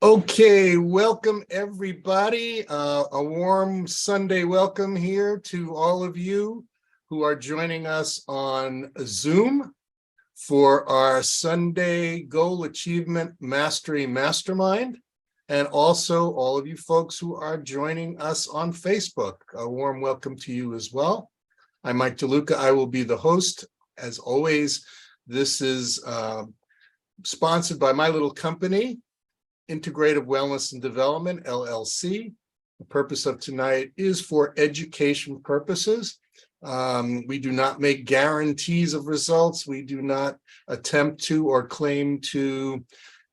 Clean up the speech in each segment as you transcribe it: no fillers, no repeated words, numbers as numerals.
Okay, welcome everybody. A warm Sunday welcome here to all of you who are joining us on Zoom for our Sunday Goal Achievement Mastery Mastermind, and also all of you folks who are joining us on Facebook. A warm welcome to you as well. I'm Mike DeLuca. I will be the host. As always, this is sponsored by my little company, Integrative Wellness and Development, LLC. The purpose of tonight is for education purposes. We do not make guarantees of results. We do not attempt to or claim to,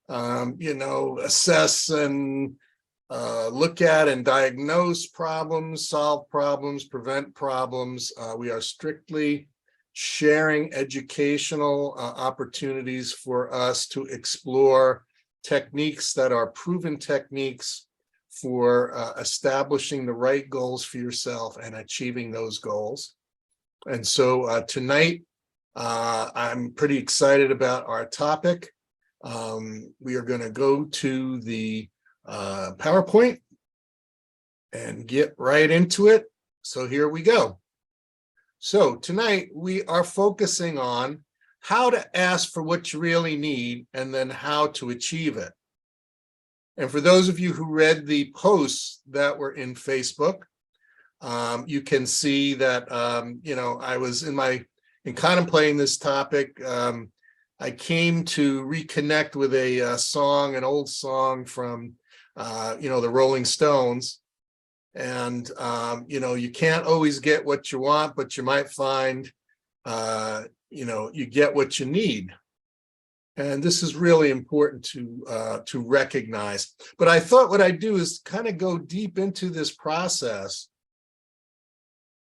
assess and look at and diagnose problems, solve problems, prevent problems. We are strictly sharing educational opportunities for us to explore techniques that are proven techniques for establishing the right goals for yourself and achieving those goals. And so tonight, I'm pretty excited about our topic. We are going to go to the PowerPoint and get right into it. So here we go. So tonight we are focusing on how to ask for what you really need, and then how to achieve it. And for those of you who read the posts that were in Facebook, you can see that, I was in contemplating this topic, I came to reconnect with an old song from, the Rolling Stones. And, you can't always get what you want, but you might find, you get what you need. And this is really important to recognize. But I thought what I'd do is kind of go deep into this process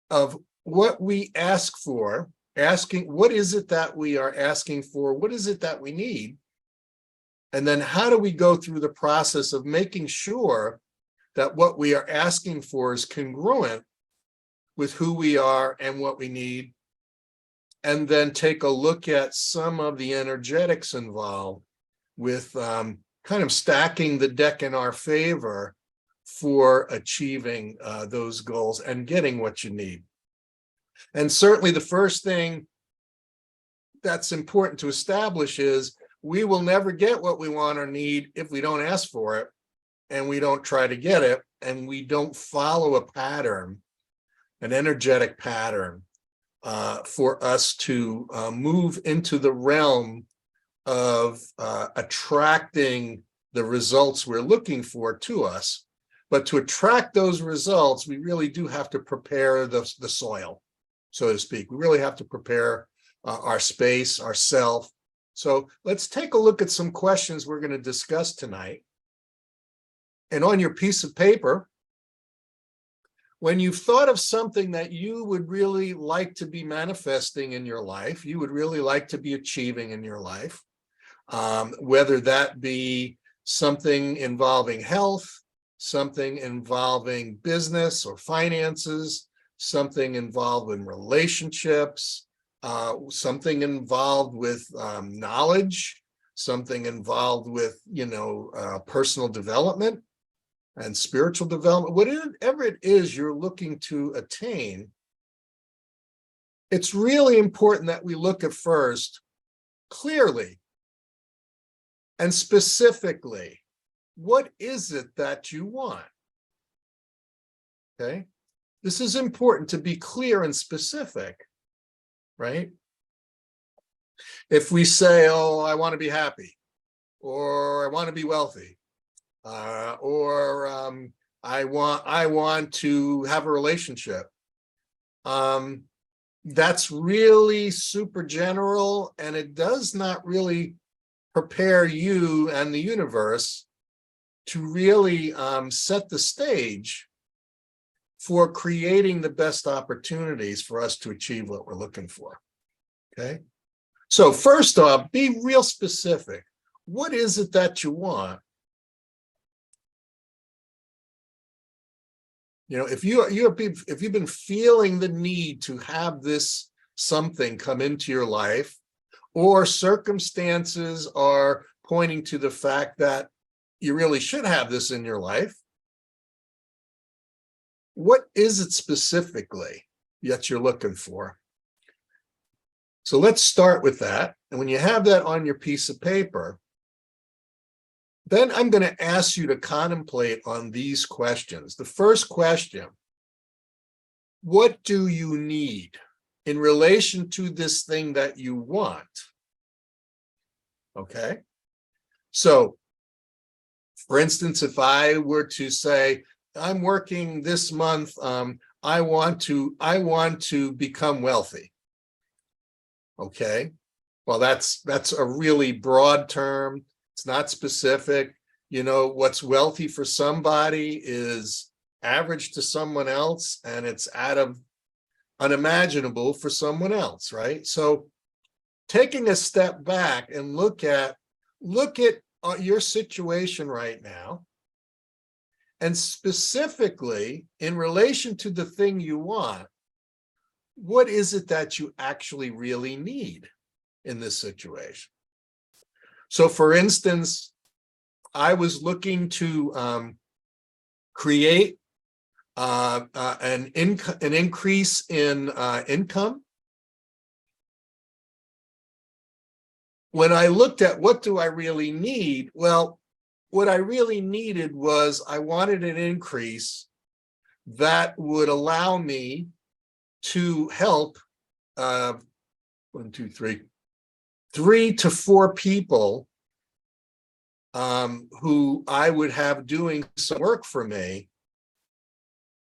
of what we ask for, asking what is it that we are asking for, what is it that we need, and then how do we go through the process of making sure that what we are asking for is congruent with who we are and what we need, and then take a look at some of the energetics involved with kind of stacking the deck in our favor for achieving those goals and getting what you need. And certainly the first thing that's important to establish is we will never get what we want or need if we don't ask for it, and we don't try to get it, and we don't follow a pattern, an energetic pattern, for us to move into the realm of attracting the results we're looking for to us. But to attract those results, we really do have to prepare the soil, so to speak. We really have to prepare our space, ourself. So let's take a look at some questions we're going to discuss tonight. And on your piece of paper, when you've thought of something that you would really like to be manifesting in your life, you would really like to be achieving in your life, whether that be something involving health, something involving business or finances, something involved in relationships, something involved with knowledge, something involved with, personal development and spiritual development, whatever it is you're looking to attain, it's really important that we look at first clearly and specifically, what is it that you want? Okay, this is important to be clear and specific, right? If we say, oh, I want to be happy, or I want to be wealthy, or I want to have a relationship. That's really super general, and it does not really prepare you and the universe to really set the stage for creating the best opportunities for us to achieve what we're looking for. Okay, so first off, be real specific. What is it that you want? If you've been feeling the need to have this something come into your life, or circumstances are pointing to the fact that you really should have this in your life. What is it specifically that you're looking for? So let's start with that. And when you have that on your piece of paper, then I'm going to ask you to contemplate on these questions. The first question, what do you need in relation to this thing that you want? Okay. So, for instance, if I were to say, I'm working this month, I want to become wealthy. Okay. Well, that's a really broad term. It's not specific. You know, what's wealthy for somebody is average to someone else, and it's out of unimaginable for someone else, right? So taking a step back and look at your situation right now, and specifically in relation to the thing you want, what is it that you actually really need in this situation? So for instance, I was looking to create an increase in income. When I looked at what do I really need, well, what I really needed was I wanted an increase that would allow me to help 3 to 4 people who I would have doing some work for me,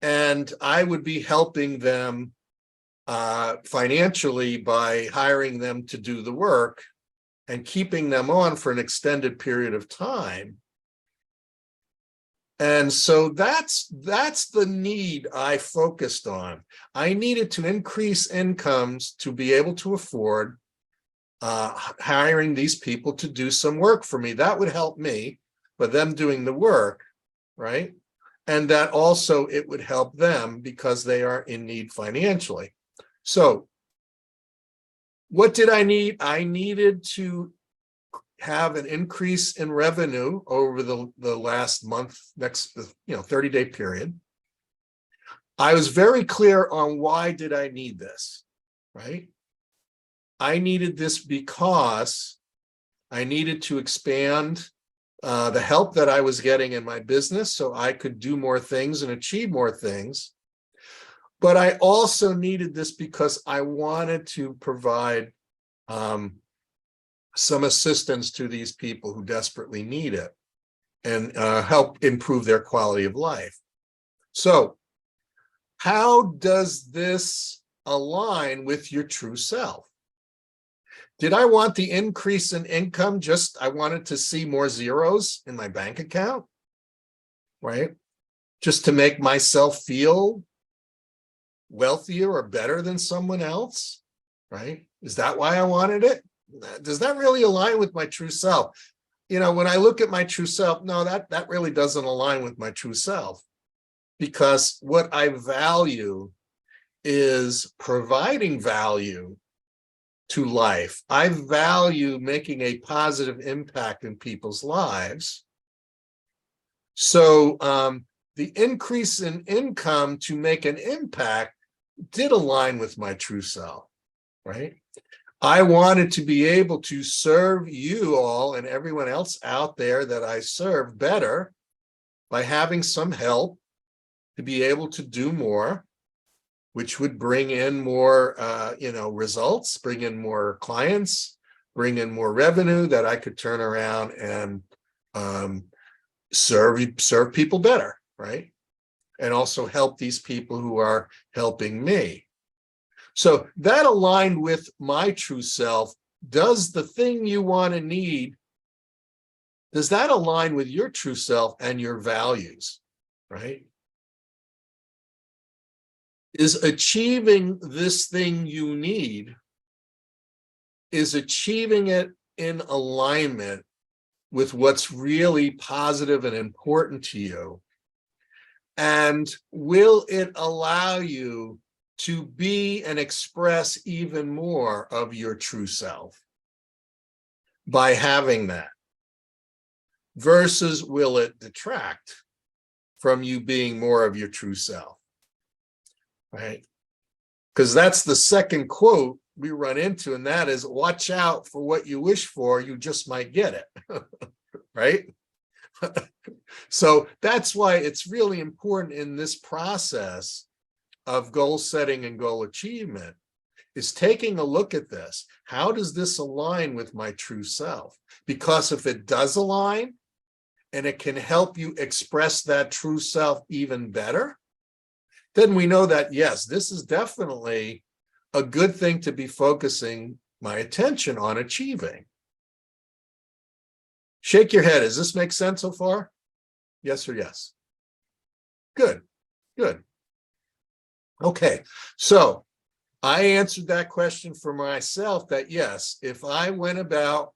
and I would be helping them financially by hiring them to do the work and keeping them on for an extended period of time. And so that's the need I focused on. I needed to increase incomes to be able to afford hiring these people to do some work for me. That would help me, but them doing the work, right? And that also it would help them because they are in need financially. So what did I need? I needed to have an increase in revenue over the last month, next 30-day period. I was very clear on why did I need this, right? I needed this because I needed to expand the help that I was getting in my business so I could do more things and achieve more things. But I also needed this because I wanted to provide some assistance to these people who desperately need it and help improve their quality of life. So how does this align with your true self? Did I want the increase in income? Just I wanted to see more zeros in my bank account, right? Just to make myself feel wealthier or better than someone else, right? Is that why I wanted it? Does that really align with my true self? You know, when I look at my true self, no, that really doesn't align with my true self, because what I value is providing value to life. I value making a positive impact in people's lives. So the increase in income to make an impact did align with my true self, right? I wanted to be able to serve you all and everyone else out there that I serve better by having some help to be able to do more, which would bring in more, results, bring in more clients, bring in more revenue that I could turn around and serve people better, right? And also help these people who are helping me. So that aligned with my true self. Does the thing you want to need, does that align with your true self and your values, right? Is achieving this thing you need, is achieving it in alignment with what's really positive and important to you? And will it allow you to be and express even more of your true self by having that? versus will it detract from you being more of your true self, right? Because that's the second quote we run into, and that is, watch out for what you wish for, you just might get it, right? So that's why it's really important in this process of goal setting and goal achievement is taking a look at this. How does this align with my true self? Because if it does align and it can help you express that true self even better, then we know that, yes, this is definitely a good thing to be focusing my attention on achieving. Shake your head. Does this make sense so far? Yes or yes? Good, good. Okay, so I answered that question for myself that yes, if I went about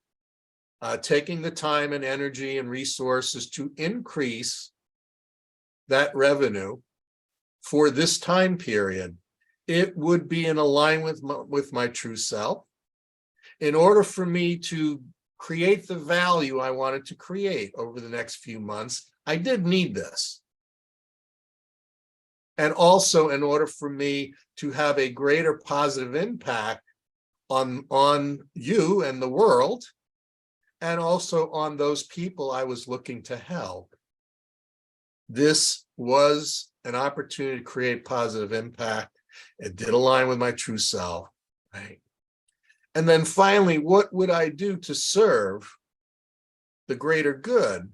taking the time and energy and resources to increase that revenue for this time period, it would be in alignment with my true self. In order for me to create the value I wanted to create over the next few months, I did need this. And also, in order for me to have a greater positive impact on you and the world, and also on those people I was looking to help, this was an opportunity to create positive impact. It did align with my true self, right? And then finally, what would I do to serve the greater good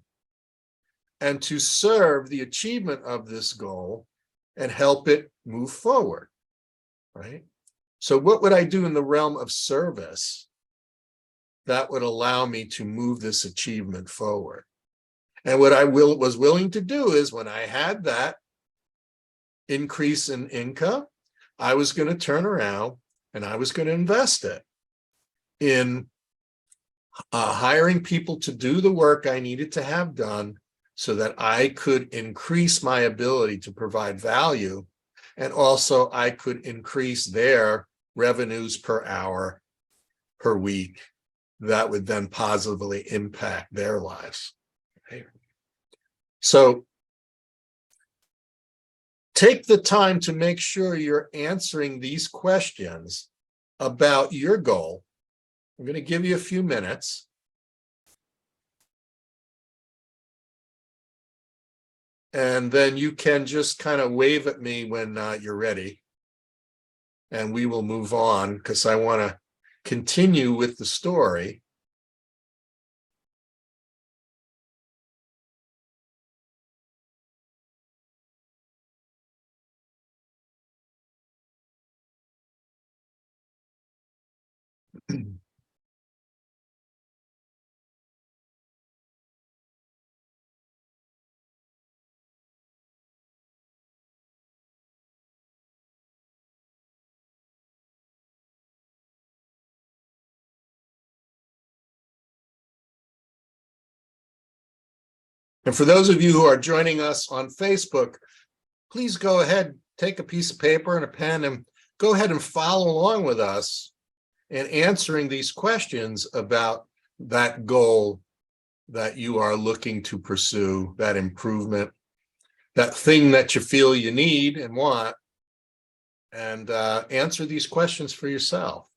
and to serve the achievement of this goal and help it move forward, right? So what would I do in the realm of service that would allow me to move this achievement forward? And what I was willing to do is, when I had that increase in income, I was going to turn around and I was going to invest it in hiring people to do the work I needed to have done so that I could increase my ability to provide value, and also I could increase their revenues per hour, per week. That would then positively impact their lives. Okay. So take the time to make sure you're answering these questions about your goal. I'm going to give you a few minutes. And then you can just kind of wave at me when you're ready. And we will move on, because I want to continue with the story. And for those of you who are joining us on Facebook, please go ahead, take a piece of paper and a pen and go ahead and follow along with us in answering these questions about that goal that you are looking to pursue, that improvement, that thing that you feel you need and want, and answer these questions for yourself.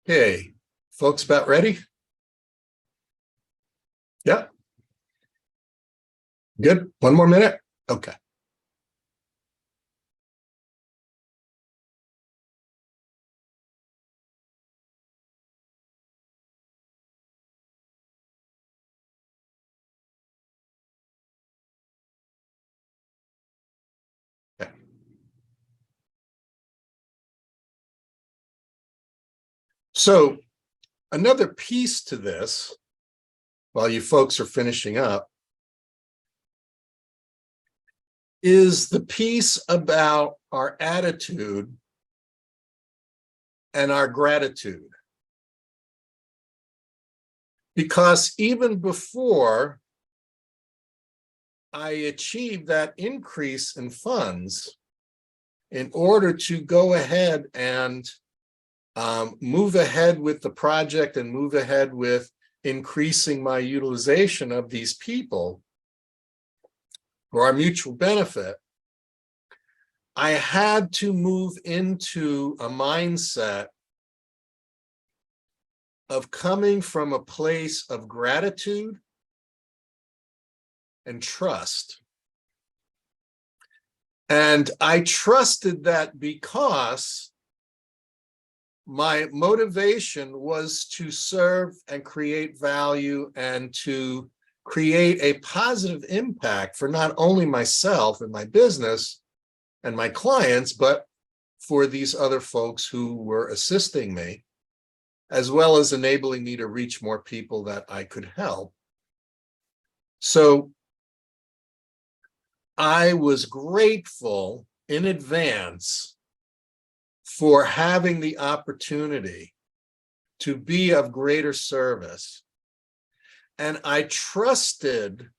Okay, folks, about ready? Yeah. Good. One more minute? Okay. Okay. So another piece to this, while you folks are finishing up, is the piece about our attitude and our gratitude. Because even before I achieved that increase in funds, in order to go ahead and move ahead with the project and move ahead with increasing my utilization of these people for our mutual benefit, I had to move into a mindset of coming from a place of gratitude and trust. And I trusted that because my motivation was to serve and create value and to create a positive impact for not only myself and my business and my clients, but for these other folks who were assisting me, as well as enabling me to reach more people that I could help. So I was grateful in advance for having the opportunity to be of greater service. And I trusted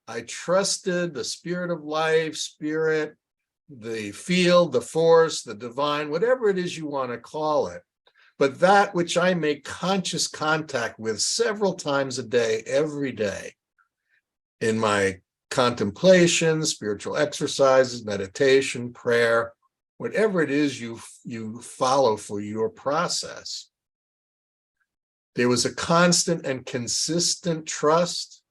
the spirit of life, spirit, the field, the force, the divine, whatever it is you want to call it. But that which I make conscious contact with several times a day, every day, in my contemplation, spiritual exercises, meditation, prayer, whatever it is you follow for your process. There was a constant and consistent trust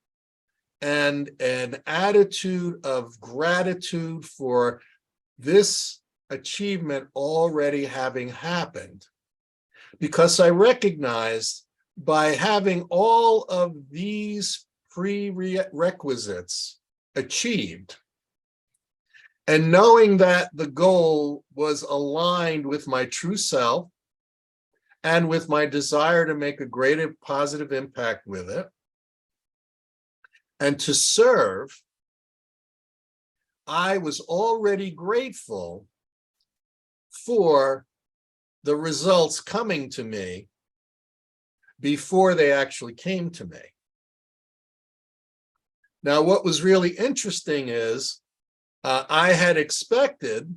and an attitude of gratitude for this achievement already having happened, because I recognized by having all of these prerequisites achieved and knowing that the goal was aligned with my true self and with my desire to make a greater positive impact with it and to serve, I was already grateful for the results coming to me before they actually came to me. Now, what was really interesting is I had expected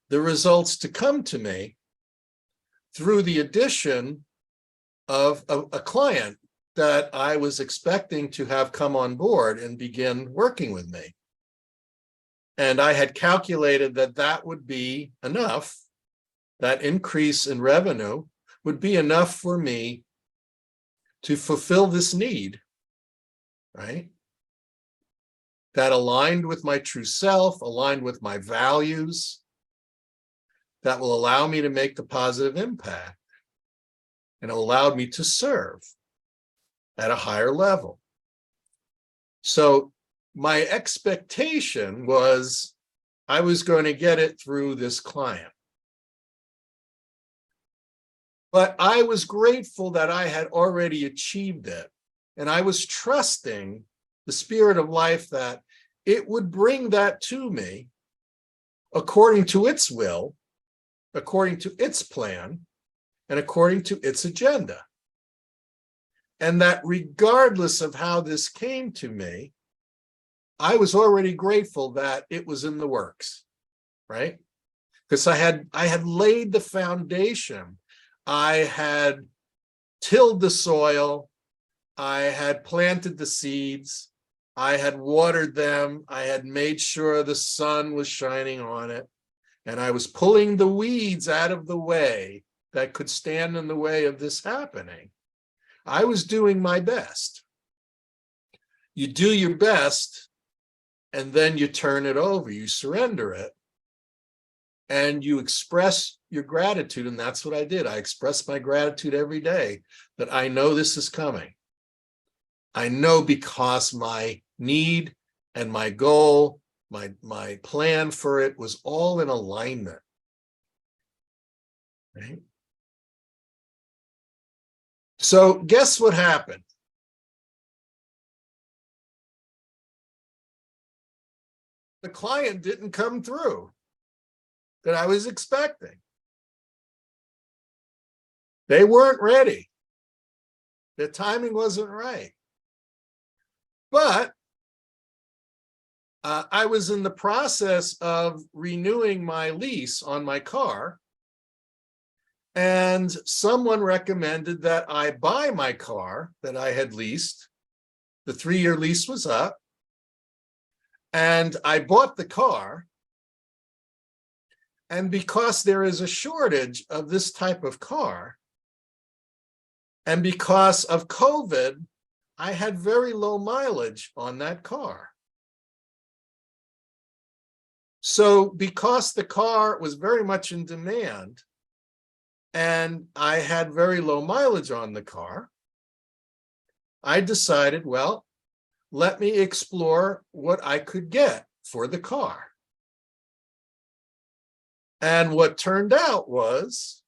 the results to come to me through the addition of a client that I was expecting to have come on board and begin working with me. And I had calculated that that would be enough, that increase in revenue would be enough for me to fulfill this need, right? That aligned with my true self, aligned with my values, that will allow me to make the positive impact. And it allowed me to serve at a higher level. So my expectation was I was going to get it through this client. But I was grateful that I had already achieved it. And I was trusting the spirit of life that it would bring that to me according to its will, according to its plan, and according to its agenda. And that regardless of how this came to me, I was already grateful that it was in the works, right? Because I had laid the foundation. I had tilled the soil. I had planted the seeds. I had watered them. I had made sure the sun was shining on it. And I was pulling the weeds out of the way that could stand in the way of this happening. I was doing my best. You do your best, and then you turn it over, you surrender it, and you express your gratitude. And that's what I did. I expressed my gratitude every day that I know this is coming. I know because my need and my goal, my plan for it was all in alignment, right? So guess what happened? the client didn't come through that I was expecting. They weren't ready. The timing wasn't right. But I was in the process of renewing my lease on my car, and someone recommended that I buy my car that I had leased. The 3-year lease was up, and I bought the car. And because there is a shortage of this type of car, and because of COVID, I had very low mileage on that car. So because the car was very much in demand and I had very low mileage on the car, I decided, well, let me explore what I could get for the car. And what turned out was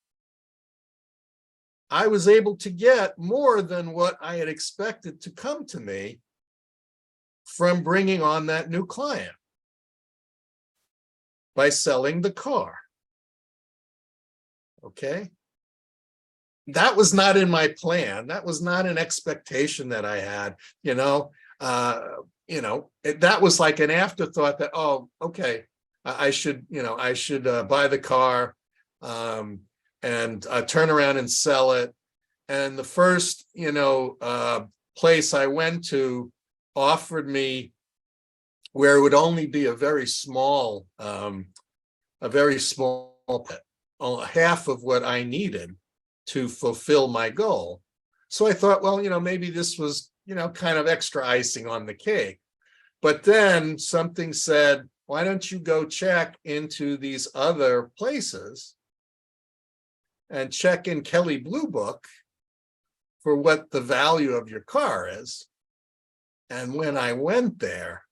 I was able to get more than what I had expected to come to me from bringing on that new client by selling the car. Okay. That was not in my plan. That was not an expectation that I had, that was like an afterthought that, oh, okay, I should buy the car and turn around and sell it. And the first, place I went to offered me where it would only be a very small pit, half of what I needed to fulfill my goal. So I thought, well, maybe this was, kind of extra icing on the cake. But then something said, why don't you go check into these other places and check in Kelley Blue Book for what the value of your car is. And when I went there,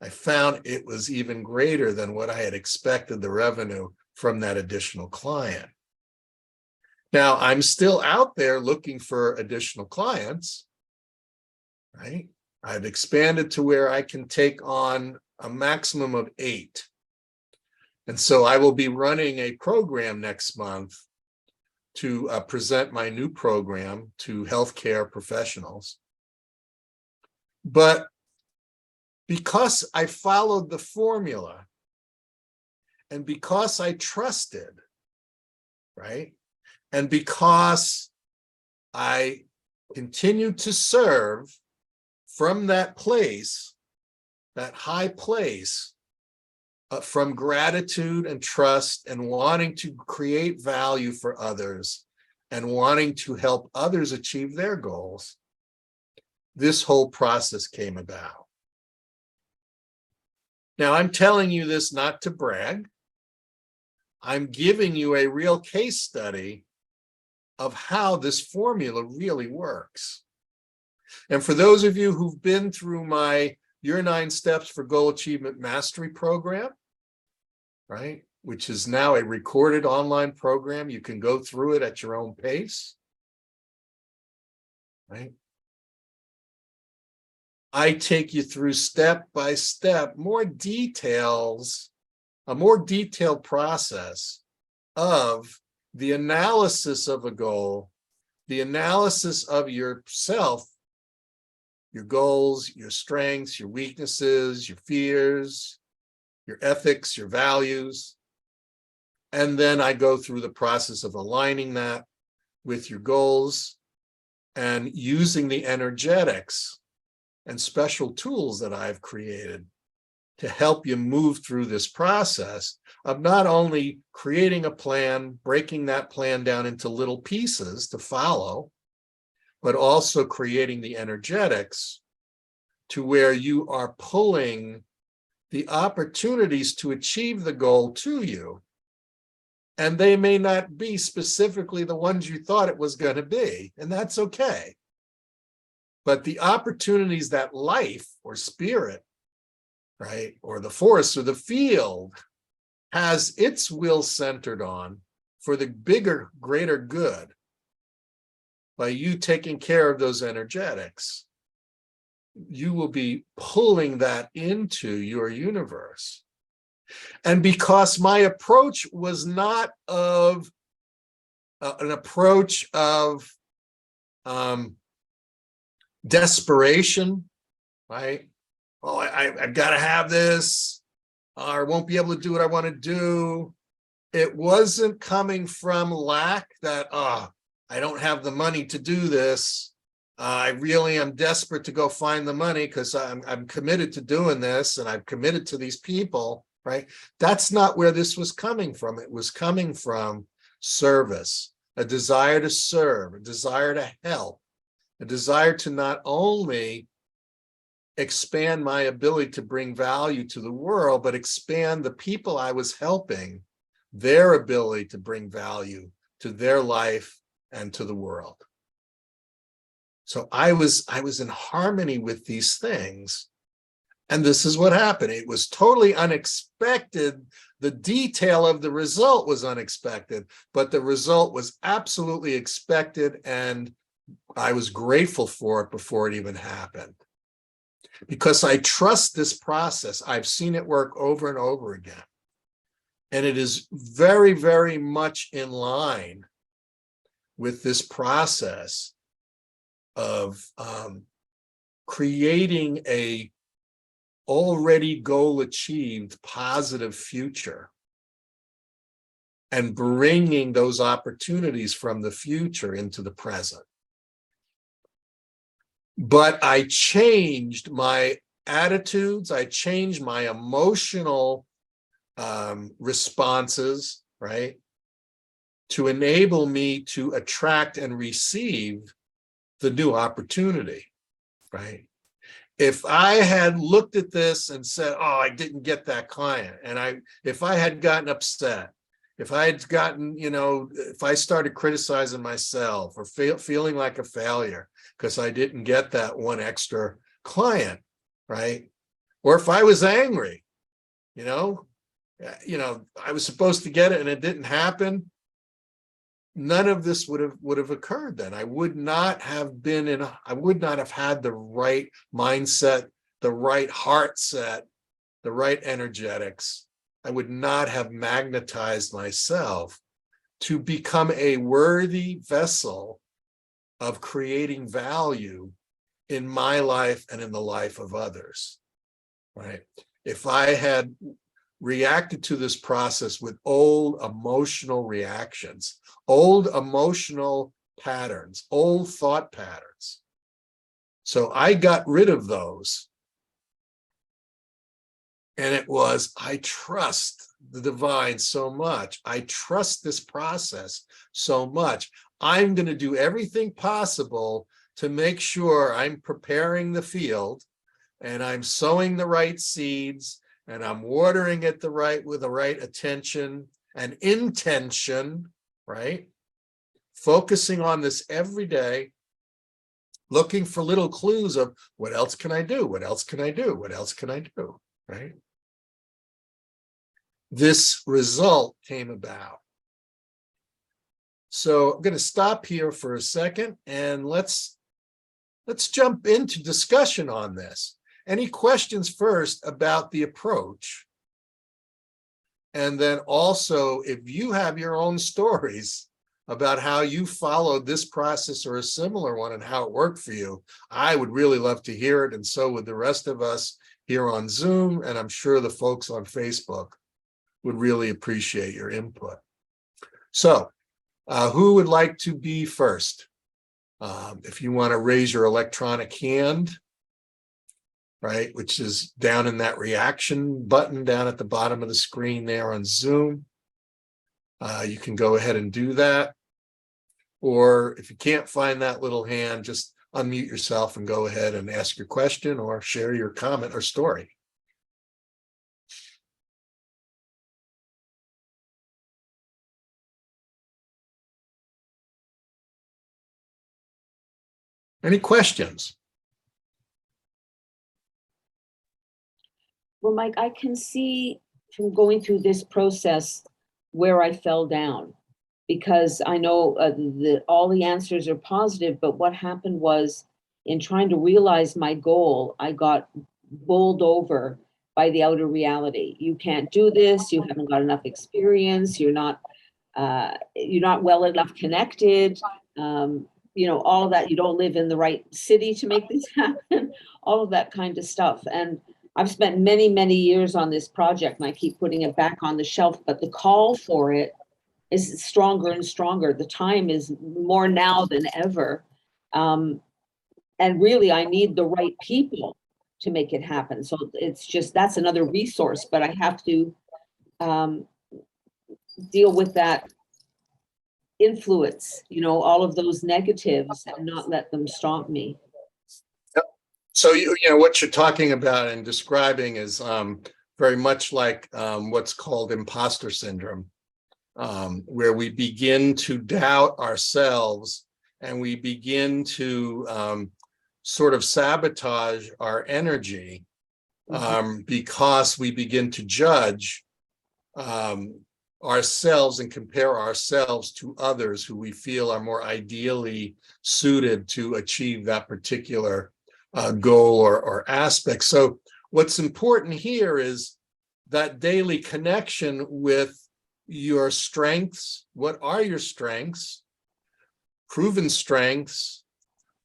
I found it was even greater than what I had expected the revenue from that additional client. Now, I'm still out there looking for additional clients, right? I've expanded to where I can take on a maximum of 8. And so I will be running a program next month to present my new program to healthcare professionals. But because I followed the formula and because I trusted, right? And because I continued to serve from that place, that high place, from gratitude and trust and wanting to create value for others and wanting to help others achieve their goals, this whole process came about. Now, I'm telling you this not to brag. I'm giving you a real case study of how this formula really works. And for those of you who've been through my Your 9 Steps for Goal Achievement Mastery program, right, which is now a recorded online program, you can go through it at your own pace, right? I take you through step by step, more details, a more detailed process of the analysis of a goal, the analysis of yourself, your goals, your strengths, your weaknesses, your fears, your ethics, your values. And then I go through the process of aligning that with your goals and using the energetics and special tools that I've created to help you move through this process of not only creating a plan, breaking that plan down into little pieces to follow, but also creating the energetics to where you are pulling the opportunities to achieve the goal to you. And they may not be specifically the ones you thought it was going to be, and that's okay. But the opportunities that life or spirit, right, or the force or the field has its will centered on for the bigger, greater good, by you taking care of those energetics, you will be pulling that into your universe. And because my approach was not of an approach of desperation, right? Oh, I've got to have this, or I won't be able to do what I want to do. It wasn't coming from lack that, I don't have the money to do this. I really am desperate to go find the money because I'm committed to doing this and I'm committed to these people, right? That's not where this was coming from. It was coming from service, a desire to serve, a desire to help, a desire to not only expand my ability to bring value to the world, but expand the people I was helping, their ability to bring value to their life and to the world. So I was in harmony with these things. And this is what happened. It was totally unexpected. The detail of the result was unexpected, but the result was absolutely expected. And I was grateful for it before it even happened. Because I trust this process. I've seen it work over and over again. And it is very, very much in line with this process of creating a already goal achieved positive future and bringing those opportunities from the future into the present. But I changed my attitudes. I changed my emotional responses, right, to enable me to attract and receive the new opportunity, right? If I had looked at this and said, oh, I didn't get that client, and if I had gotten upset, if I had gotten, if I started criticizing myself or feeling like a failure because I didn't get that one extra client, right? Or if I was angry, I was supposed to get it and it didn't happen, none of this would have occurred then. I would not have had the right mindset, the right heart set, the right energetics. I would not have magnetized myself to become a worthy vessel of creating value in my life and in the life of others, right? If I had reacted to this process with old emotional reactions, old emotional patterns, old thought patterns. So I got rid of those. And it was, I trust the divine so much. I trust this process so much. I'm going to do everything possible to make sure I'm preparing the field and I'm sowing the right seeds and I'm watering it with the right attention and intention, right? Focusing on this every day, looking for little clues of what else can I do? What else can I do? What else can I do? Right? This result came about. So I'm going to stop here for a second and let's jump into discussion on this. Any questions first about the approach? And then also, if you have your own stories about how you followed this process or a similar one and how it worked for you, I would really love to hear it. And so would the rest of us here on Zoom, and I'm sure the folks on Facebook would really appreciate your input. So who would like to be first? If you want to raise your electronic hand, right, which is down in that reaction button down at the bottom of the screen there on Zoom, you can go ahead and do that. Or if you can't find that little hand, just unmute yourself and go ahead and ask your question or share your comment or story. Any questions? Well, Mike, I can see from going through this process where I fell down, because I know all the answers are positive, but what happened was in trying to realize my goal, I got bowled over by the outer reality. You can't do this. You haven't got enough experience. You're not well enough connected. All of that. You don't live in the right city to make this happen. All of that kind of stuff. And I've spent many, many years on this project, and I keep putting it back on the shelf. But the call for it is stronger and stronger. The time is more now than ever. And really, I need the right people to make it happen. So it's just, that's another resource, but I have to deal with that influence, all of those negatives, and not let them stop me. So what you're talking about and describing is very much like what's called imposter syndrome, where we begin to doubt ourselves and we begin to sort of sabotage our energy because we begin to judge ourselves and compare ourselves to others who we feel are more ideally suited to achieve that particular goal or aspect. So what's important here is that daily connection with your strengths. What are your strengths? Proven strengths,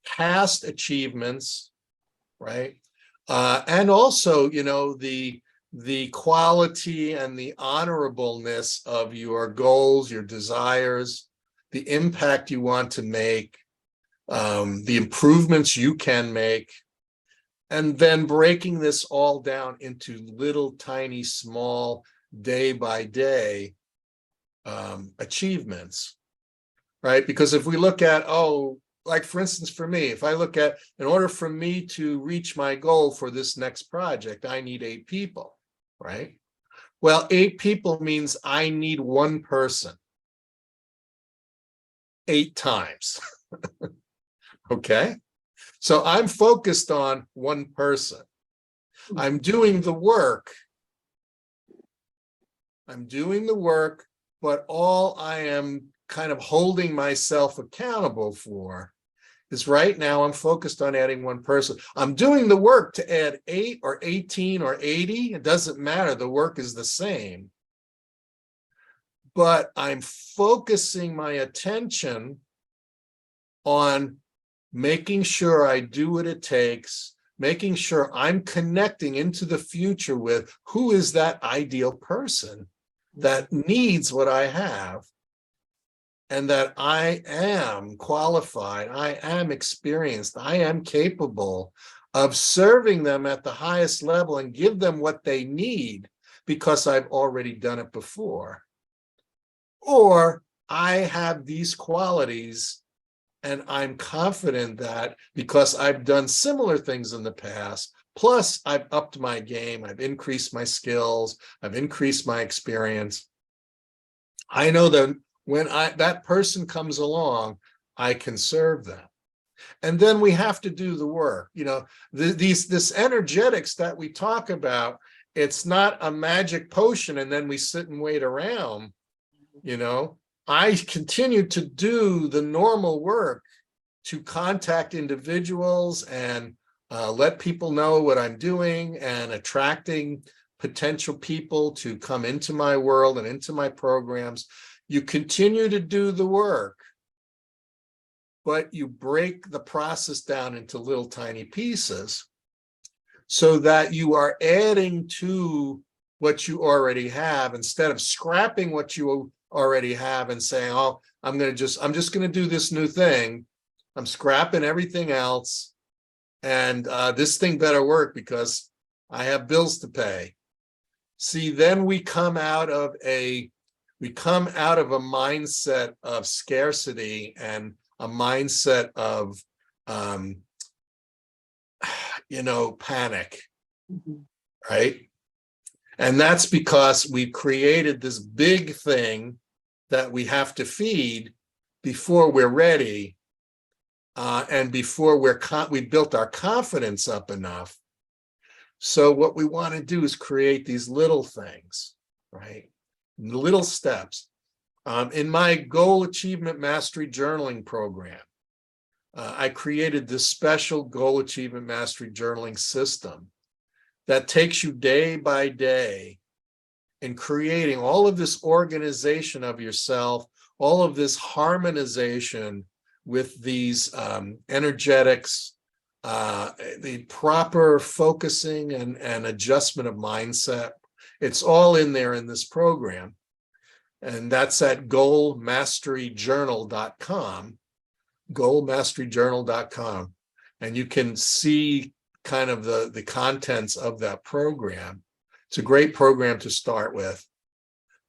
past achievements, right? And also, the quality and the honorableness of your goals, your desires, the impact you want to make, the improvements you can make, and then breaking this all down into little, tiny, small, day by day achievements, right? Because if we look at, like for instance, for me, if I look at, in order for me to reach my goal for this next project, I need 8 people, right? Well, 8 people means I need one person 8 times. Okay? So I'm focused on one person. I'm doing the work. But all I am kind of holding myself accountable for is right now I'm focused on adding one person. I'm doing the work to add 8 or 18 or 80. It doesn't matter. The work is the same. But I'm focusing my attention on making sure I do what it takes, making sure I'm connecting into the future with who is that ideal person that needs what I have, and that I am qualified, I am experienced, I am capable of serving them at the highest level and give them what they need because I've already done it before. Or I have these qualities and I'm confident that because I've done similar things in the past, plus I've upped my game, I've increased my skills, I've increased my experience. I know that when that person comes along, I can serve them. And then we have to do the work. This energetics that we talk about, it's not a magic potion and then we sit and wait around. I continue to do the normal work to contact individuals and let people know what I'm doing and attracting potential people to come into my world and into my programs. You continue to do the work, but you break the process down into little tiny pieces so that you are adding to what you already have instead of scrapping what you already have and saying, I'm just going to do this new thing. I'm scrapping everything else. And this thing better work because I have bills to pay. See, then we come out of a mindset of scarcity and a mindset of, panic, right? And that's because we've created this big thing that we have to feed before we're ready, and before we built our confidence up enough. So what we want to do is create these little things, right? Little steps. In my goal achievement mastery journaling program, I created this special goal achievement mastery journaling system that takes you day by day in creating all of this organization of yourself, all of this harmonization with these energetics, the proper focusing and adjustment of mindset. It's all in there in this program. And that's at goalmasteryjournal.com, goalmasteryjournal.com. And you can see kind of the contents of that program. It's a great program to start with,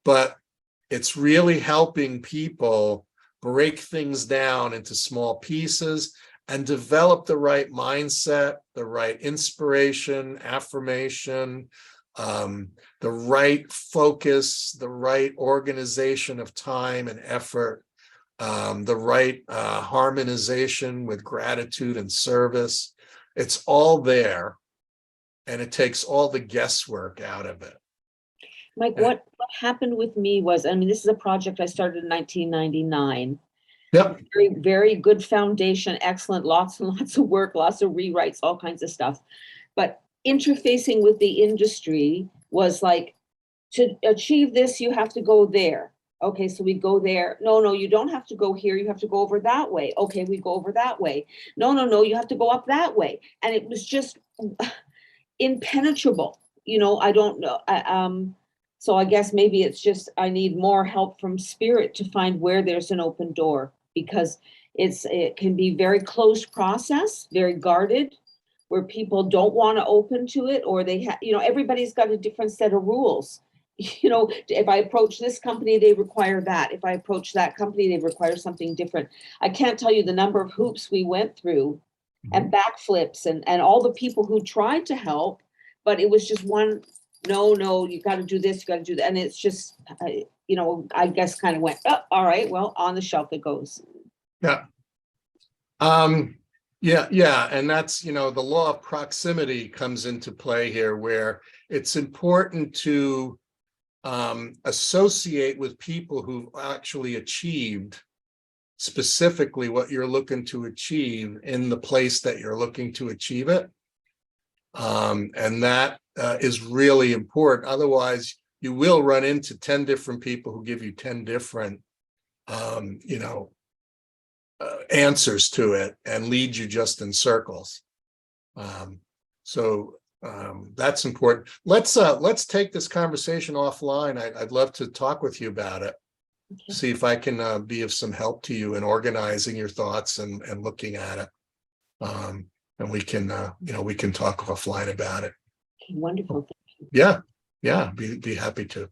but it's really helping people break things down into small pieces and develop the right mindset, the right inspiration, affirmation, the right focus, the right organization of time and effort, the right harmonization with gratitude and service. It's all there, and it takes all the guesswork out of it. Mike, what happened with me was, I mean, this is a project I started in 1999. Yep. Very, very good foundation, excellent, lots and lots of work, lots of rewrites, all kinds of stuff. But interfacing with the industry was like, to achieve this, you have to go there. Okay, so we go there. No, you don't have to go here. You have to go over that way. Okay, we go over that way. No, you have to go up that way. And it was just impenetrable. I don't know. So I guess maybe it's just I need more help from spirit to find where there's an open door, because it can be very closed process, very guarded, where people don't want to open to it, or they have, everybody's got a different set of rules. If I approach this company, they require that. If I approach that company, they require something different. I can't tell you the number of hoops we went through and backflips and all the people who tried to help, but it was just one, no, you got to do this, you got to do that. And it's just, I guess kind of went, oh, all right, well, on the shelf it goes. Yeah. Yeah. And that's, the law of proximity comes into play here, where it's important to associate with people who've actually achieved specifically what you're looking to achieve in the place that you're looking to achieve it. And that is really important. Otherwise, you will run into 10 different people who give you 10 different, answers to it and lead you just in circles. So that's important. Let's take this conversation offline. I'd love to talk with you about it. Okay. See if I can be of some help to you in organizing your thoughts and looking at it. And we can talk offline about it. Wonderful. Yeah, be happy to.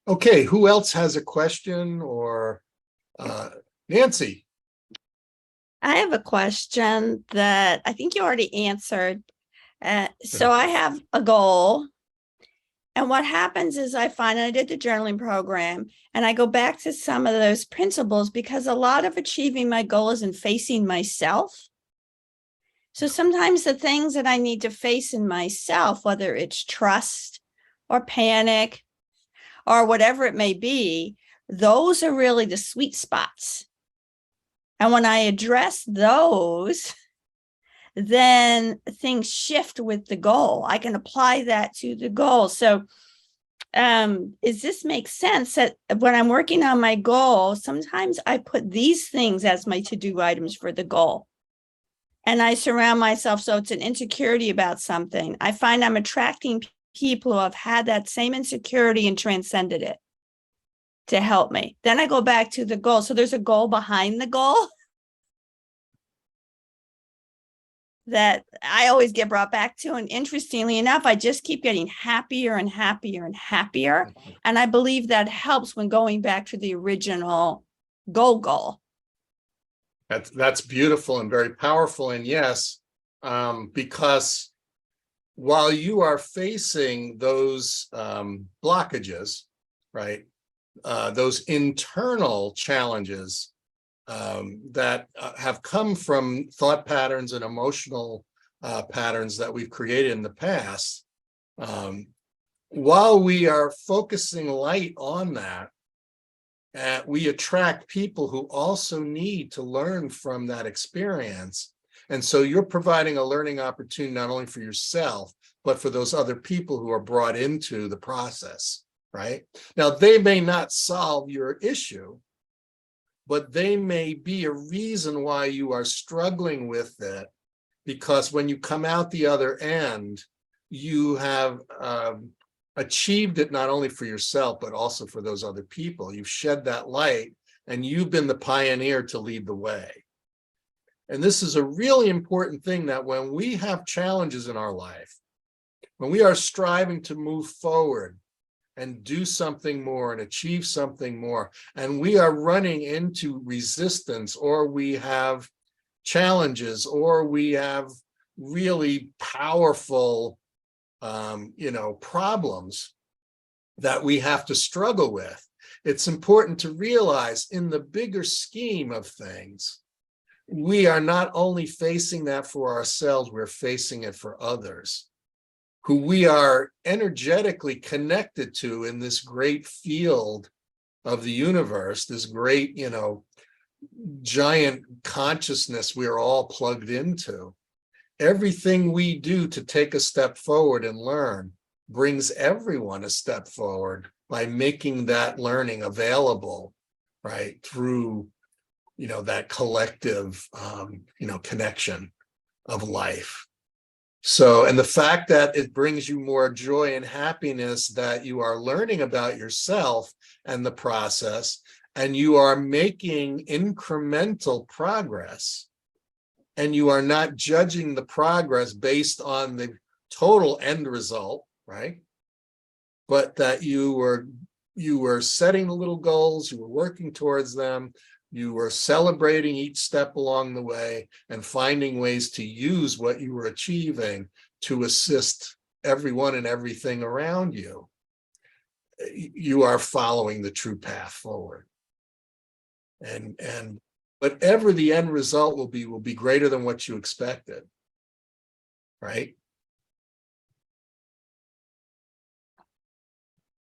Okay, who else has a question? Or Nancy? I have a question that I think you already answered. So I have a goal, and what happens is I did the journaling program, and I go back to some of those principles, because a lot of achieving my goal is in facing myself. So sometimes the things that I need to face in myself, whether it's trust or panic or whatever it may be, those are really the sweet spots. And when I address those, then things shift with the goal. I can apply that to the goal. So does this make sense that when I'm working on my goal, sometimes I put these things as my to-do items for the goal? And I surround myself, so it's an insecurity about something. I find I'm attracting people who have had that same insecurity and transcended it to help me. Then I go back to the goal. So there's a goal behind the goal that I always get brought back to. And interestingly enough, I just keep getting happier and happier and happier. And I believe that helps when going back to the original goal. That's beautiful and very powerful. And yes, because while you are facing those blockages, right, those internal challenges that have come from thought patterns and emotional patterns that we've created in the past, while we are focusing light on that we attract people who also need to learn from that experience. And so you're providing a learning opportunity not only for yourself, but for those other people who are brought into the process, right? Now, they may not solve your issue, but they may be a reason why you are struggling with it, because when you come out the other end, you have achieved it not only for yourself, but also for those other people. You've shed that light and you've been the pioneer to lead the way. And this is a really important thing, that when we have challenges in our life, when we are striving to move forward and do something more and achieve something more, and we are running into resistance, or we have challenges, or we have really powerful problems that we have to struggle with, it's important to realize in the bigger scheme of things, we are not only facing that for ourselves, we're facing it for others who we are energetically connected to in this great field of the universe, this great, giant consciousness we're all plugged into. Everything we do to take a step forward and learn brings everyone a step forward by making that learning available, right, through that collective connection of life. So, and the fact that it brings you more joy and happiness, that you are learning about yourself and the process, and you are making incremental progress, and you are not judging the progress based on the total end result, right? But that you were setting the little goals, you were working towards them, you were celebrating each step along the way, and finding ways to use what you were achieving to assist everyone and everything around you. You are following the true path forward. And whatever the end result will be greater than what you expected, right?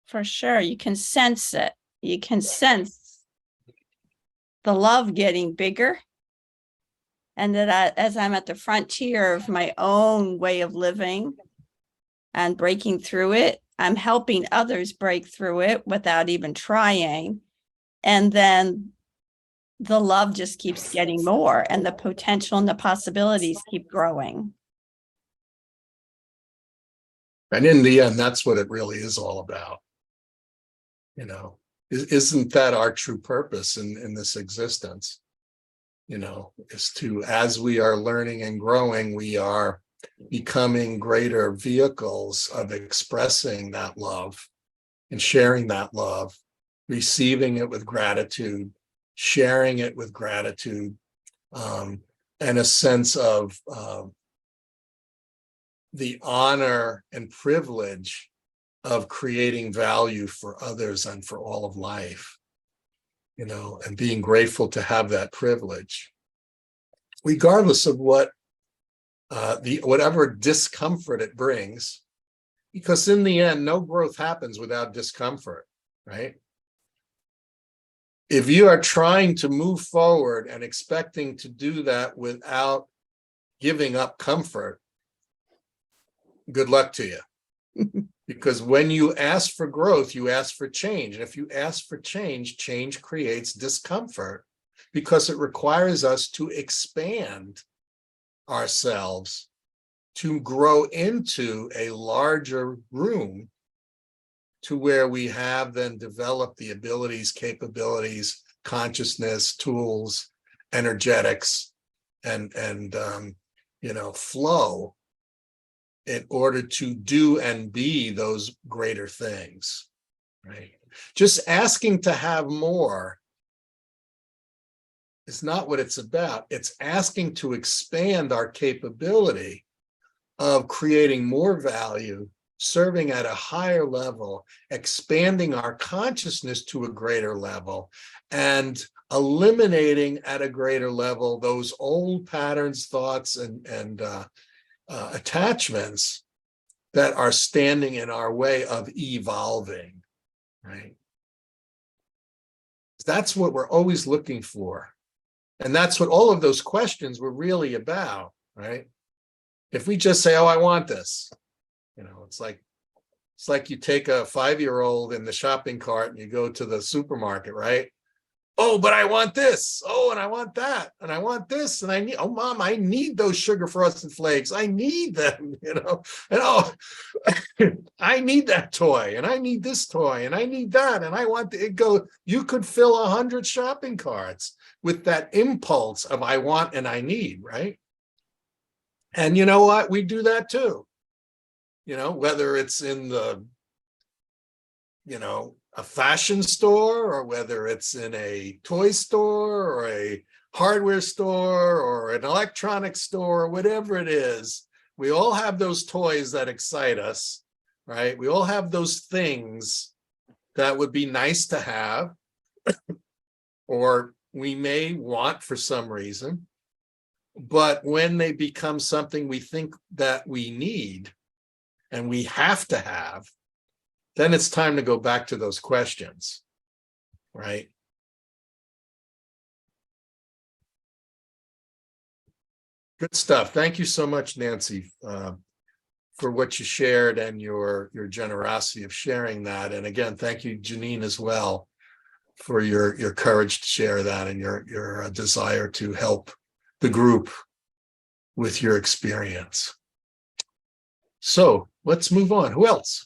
For sure. You can sense it. You can sense the love getting bigger. And that as I'm at the frontier of my own way of living and breaking through it, I'm helping others break through it without even trying. And then the love just keeps getting more, and the potential and the possibilities keep growing. And in the end, that's what it really is all about. Isn't that our true purpose in this existence? Is to, as we are learning and growing, we are becoming greater vehicles of expressing that love and sharing that love, receiving it with gratitude, sharing it with gratitude, and a sense of the honor and privilege of creating value for others and for all of life, and being grateful to have that privilege, regardless of what whatever discomfort it brings, because in the end, no growth happens without discomfort, right? If you are trying to move forward and expecting to do that without giving up comfort, good luck to you. Because when you ask for growth, you ask for change. And if you ask for change, change creates discomfort, because it requires us to expand ourselves to grow into a larger room, to where we have then developed the abilities, capabilities, consciousness, tools, energetics, and flow, in order to do and be those greater things, right? Just asking to have more is not what it's about. It's asking to expand our capability of creating more value, serving at a higher level, expanding our consciousness to a greater level, and eliminating at a greater level those old patterns, thoughts, and attachments that are standing in our way of evolving, right? That's what we're always looking for. And that's what all of those questions were really about, right? If we just say, oh, I want this, it's like you take a 5-year-old in the shopping cart and you go to the supermarket, right? Oh, but I want this. Oh, and I want that. And I want this. And I need, oh, mom, I need those sugar frosted flakes. I need them, And oh, I need that toy. And I need this toy. And I need that. And I want to go. You could fill 100 shopping carts with that impulse of I want and I need, right? And you know what? We do that too. Whether it's in the, a fashion store, or whether it's in a toy store or a hardware store or an electronics store, or whatever it is, we all have those toys that excite us, right? We all have those things that would be nice to have, or we may want for some reason. But when they become something we think that we need and we have to have, then it's time to go back to those questions, right? Good stuff. Thank you so much, Nancy, for what you shared and your generosity of sharing that. And again, thank you, Janine, as well, for your courage to share that and your desire to help the group with your experience. So let's move on. Who else?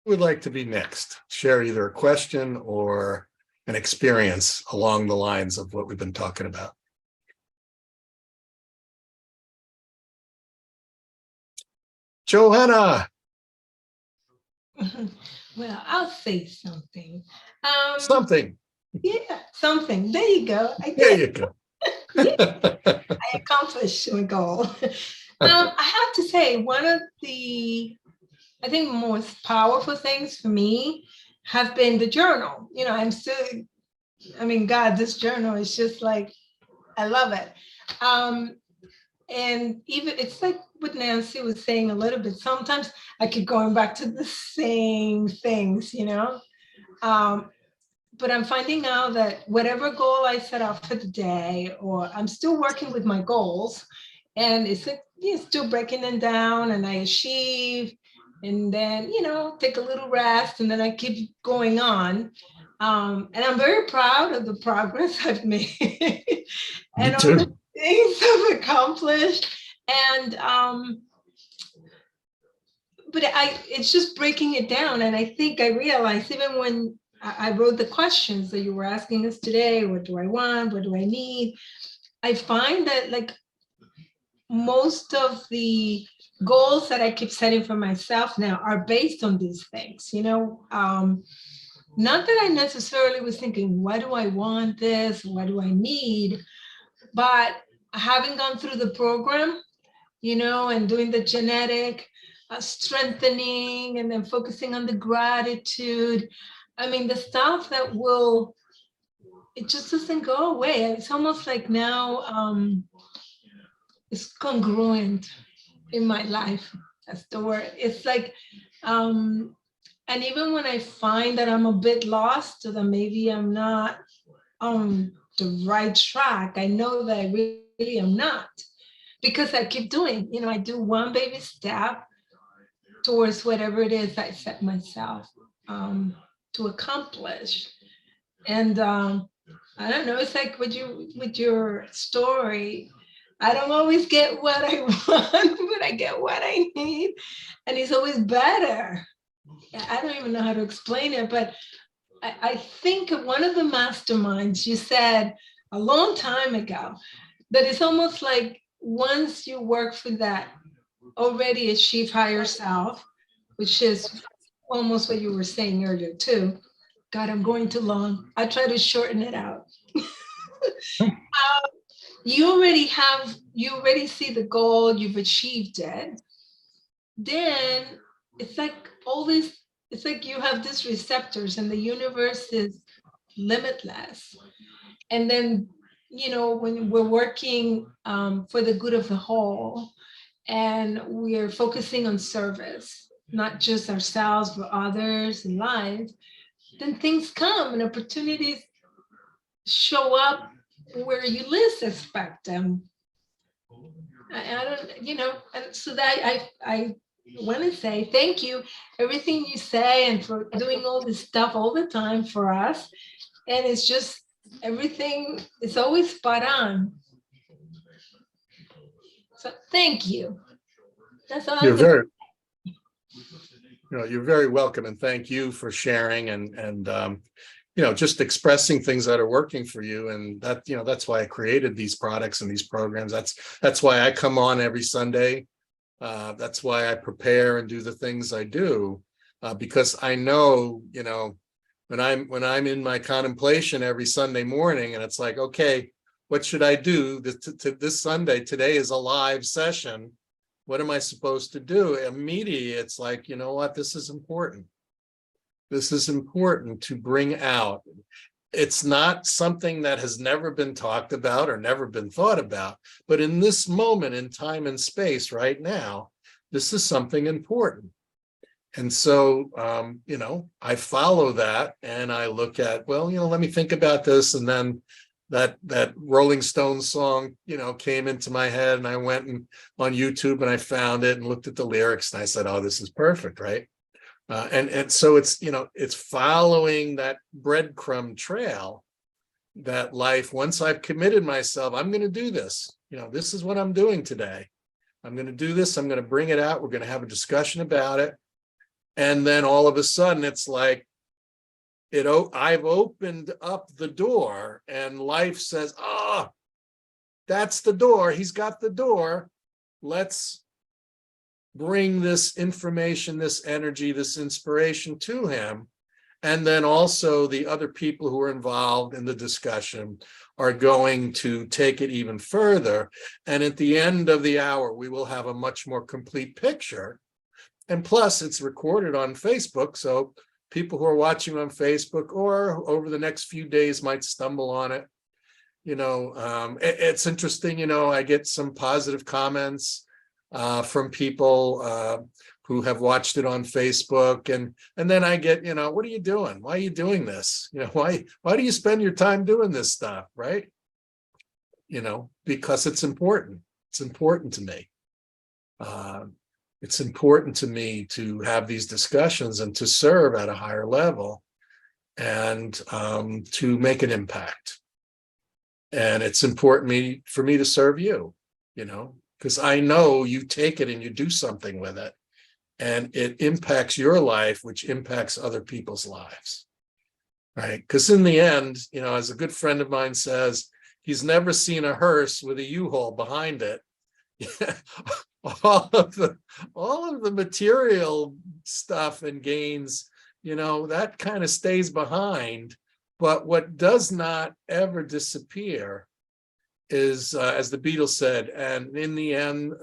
Would like to be next? Share either a question or an experience along the lines of what we've been talking about. Johanna. Well, I'll say something. Something. Yeah, something. There you go. I There did. you go. I accomplished my goal. I have to say, one of the, I think, most powerful things for me have been the journal. I'm still, God, this journal is just like, I love it. And even it's like what Nancy was saying a little bit. Sometimes I keep going back to the same things, but I'm finding out that whatever goal I set out for the day, or I'm still working with my goals, and it's like, still breaking them down, and I achieve, and then take a little rest, and then I keep going on. And I'm very proud of the progress I've made and all the things I've accomplished. And but it's just breaking it down. And I think I realized, even when I wrote the questions that you were asking us today, what do I want? What do I need? I find that like most of the goals that I keep setting for myself now are based on these things, not that I necessarily was thinking, what do I want this? What do I need? But having gone through the program, and doing the genetic strengthening, and then focusing on the gratitude. The stuff that it just doesn't go away. It's almost like now it's congruent in my life. That's the word. It's like, and even when I find that I'm a bit lost, or that maybe I'm not on the right track, I know that I really am not, because I keep doing, I do one baby step towards whatever it is I set myself to accomplish. And I don't know, it's like with your story, I don't always get what I want, but I get what I need. And it's always better. I don't even know how to explain it, but I think one of the masterminds you said a long time ago, that it's almost like once you work for that already achieve higher self, which is almost what you were saying earlier too. God, I'm going too long. I try to shorten it out. You already see the goal, you've achieved it. Then it's like all this, it's like you have these receptors and the universe is limitless. And then, you know, when we're working for the good of the whole, and we're focusing on service, not just ourselves, but others in life, then things come and opportunities show up where you least expect them. I don't, you know, and so that I want to say thank you, everything you say, and for doing all this stuff all the time for us. And it's just everything is always spot on. So thank you. That's all You're I'm gonna. very, you're very welcome, and thank you for sharing and just expressing things that are working for you. And that, that's why I created these products and these programs. That's why I come on every Sunday. That's why I prepare and do the things I do, because I know, when I'm in my contemplation every Sunday morning, and it's like, okay, what should I do this Sunday? Today is a live session. What am I supposed to do? Immediately, it's like, you know what? This is important. This is important to bring out. It's not something that has never been talked about or never been thought about, but in this moment in time and space right now, this is something important. And so, I follow that and I look at, well, let me think about this. And then that Rolling Stones song, came into my head, and I went on YouTube and I found it and looked at the lyrics and I said, oh, this is perfect, right? And so it's following that breadcrumb trail that life, once I've committed myself, I'm going to do this. This is what I'm doing today. I'm going to do this. I'm going to bring it out. We're going to have a discussion about it. And then all of a sudden it's like, I've opened up the door, and life says, oh, that's the door. He's got the door. Let's bring this information, this energy, this inspiration to him. And then also the other people who are involved in the discussion are going to take it even further. And at the end of the hour, we will have a much more complete picture. And plus, it's recorded on Facebook. So people who are watching on Facebook or over the next few days might stumble on it. It's interesting, I get some positive comments from people who have watched it on Facebook, and then I get, what are you doing? Why are you doing this? Why do you spend your time doing this stuff, right? Because it's important. It's important to me. It's important to me to have these discussions and to serve at a higher level and to make an impact. And it's important for me to serve you, because I know you take it and you do something with it, and it impacts your life, which impacts other people's lives, right? Because in the end, as a good friend of mine says, he's never seen a hearse with a U-Haul behind it. all of the material stuff and gains, that kind of stays behind. But what does not ever disappear is, as the Beatles said, and in the end,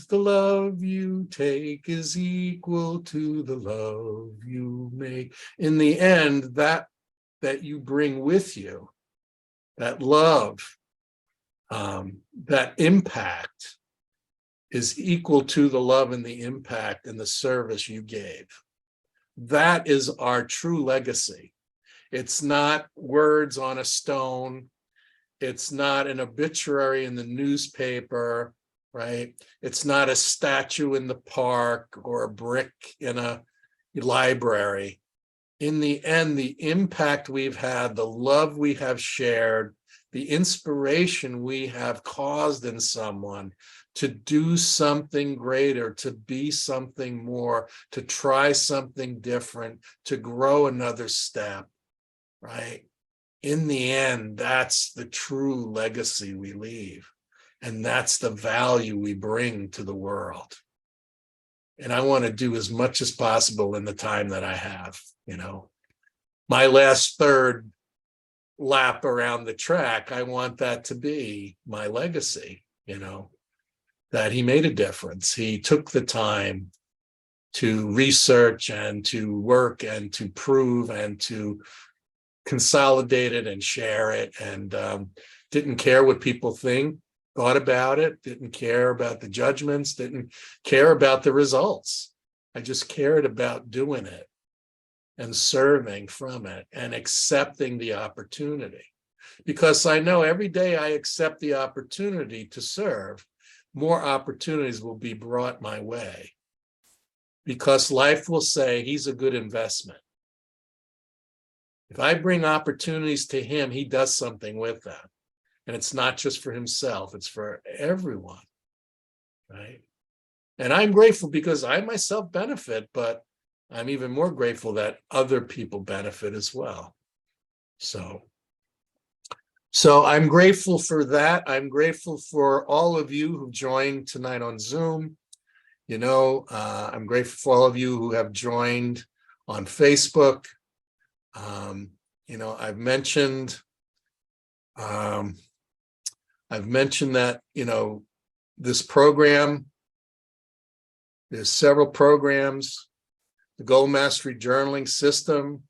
the love you take is equal to the love you make. In the end, that you bring with you, that love, that impact is equal to the love and the impact and the service you gave. That is our true legacy. It's not words on a stone. It's not an obituary in the newspaper, right? It's not a statue in the park or a brick in a library. In the end, the impact we've had, the love we have shared, the inspiration we have caused in someone to do something greater, to be something more, to try something different, to grow another step, right? In the end, that's the true legacy we leave. And that's the value we bring to the world. And I want to do as much as possible in the time that I have, My last third lap around the track, I want that to be my legacy, that he made a difference. He took the time to research and to work and to prove and to consolidate it and share it, and didn't care what people thought about it, didn't care about the judgments, didn't care about the results. I just cared about doing it and serving from it and accepting the opportunity. Because I know every day I accept the opportunity to serve, more opportunities will be brought my way. Because life will say he's a good investment. If I bring opportunities to him, he does something with them. And it's not just for himself, it's for everyone, right? And I'm grateful because I myself benefit, but I'm even more grateful that other people benefit as well. So I'm grateful for that. I'm grateful for all of you who joined tonight on Zoom. You know, I'm grateful for all of you who have joined on Facebook. You know, I've mentioned that, you know, this program, there's several programs, the Goal Mastery Journaling System,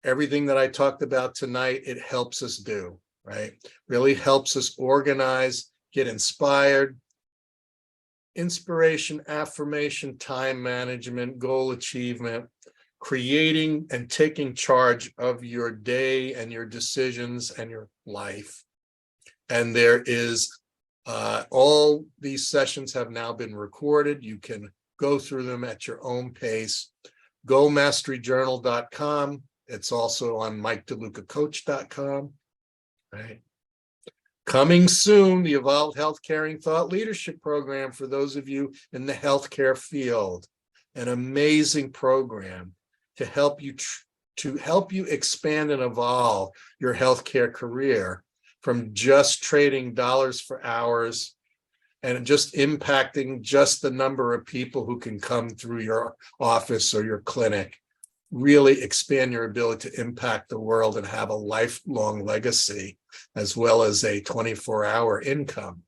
everything that I talked about tonight, it helps us do, right? Really helps us organize, get inspired. Inspiration, affirmation, time management, goal achievement, creating and taking charge of your day and your decisions and your life. And there is, all these sessions have now been recorded. You can go through them at your own pace. GoalMasteryJournal.com. It's also on MikeDeLucaCoach.com, right? Coming soon, the Evolved Health Caring Thought Leadership Program for those of you in the healthcare field. An amazing program to help you expand and evolve your healthcare career from just trading dollars for hours and just impacting just the number of people who can come through your office or your clinic. Really expand your ability to impact the world and have a lifelong legacy, as well as a 24-hour income.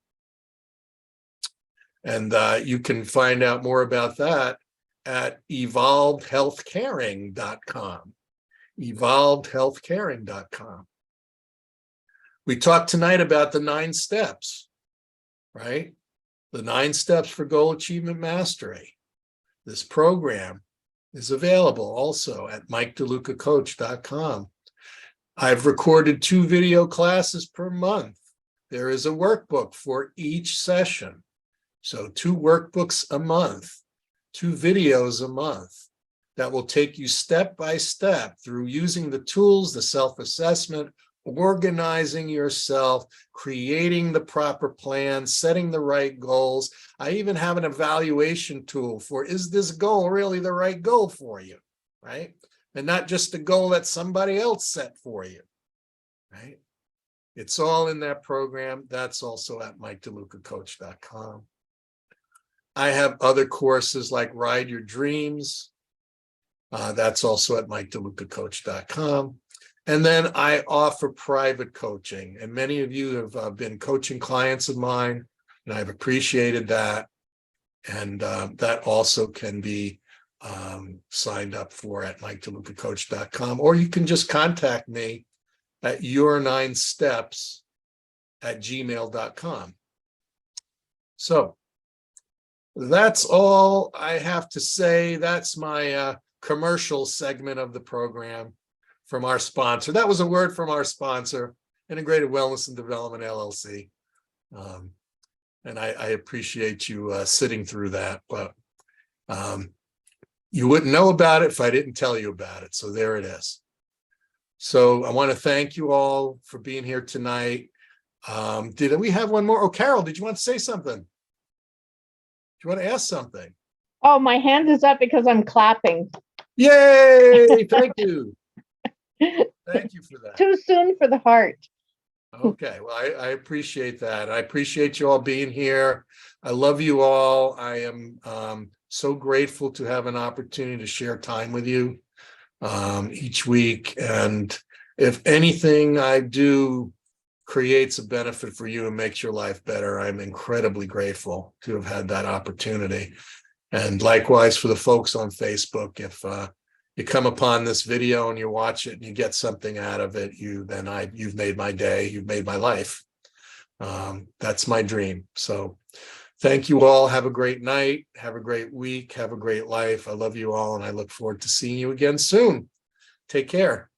And you can find out more about that at evolvedhealthcaring.com. evolvedhealthcaring.com. We talked tonight about the 9 steps, right? The 9 steps for goal achievement mastery. This program is available also at MikeDeLucaCoach.com. I've recorded 2 video classes per month. There is a workbook for each session. So 2 workbooks a month, 2 videos a month that will take you step by step through using the tools, the self-assessment, organizing yourself, creating the proper plan, setting the right goals. I even have an evaluation tool for, is this goal really the right goal for you, right? And not just a goal that somebody else set for you, right? It's all in that program. That's also at MikeDeLucaCoach.com. I have other courses like Ride Your Dreams. That's also at MikeDeLucaCoach.com. And then I offer private coaching, and many of you have been coaching clients of mine, and I've appreciated that. And that also can be signed up for at MikeDeLucaCoach.com, or you can just contact me at your9steps@gmail.com. So that's all I have to say. That's my commercial segment of the program from our sponsor. That was a word from our sponsor, Integrated Wellness and Development, LLC. And I appreciate you sitting through that, but you wouldn't know about it if I didn't tell you about it. So there it is. So I want to thank you all for being here tonight. Did we have one more? Oh, Carol, did you want to say something? Do you want to ask something? Oh, my hand is up because I'm clapping. Yay! Thank you. Thank you for that. Too soon for the heart. Okay, well, I appreciate that. I appreciate you all being here. I love you all. I am so grateful to have an opportunity to share time with you each week. And if anything I do creates a benefit for you and makes your life better, I'm incredibly grateful to have had that opportunity. And likewise for the folks on Facebook, if you come upon this video and you watch it and you get something out of it, you've made my day, you've made my life. That's my dream. So thank you all. Have a great night. Have a great week. Have a great life. I love you all, and I look forward to seeing you again soon. Take care.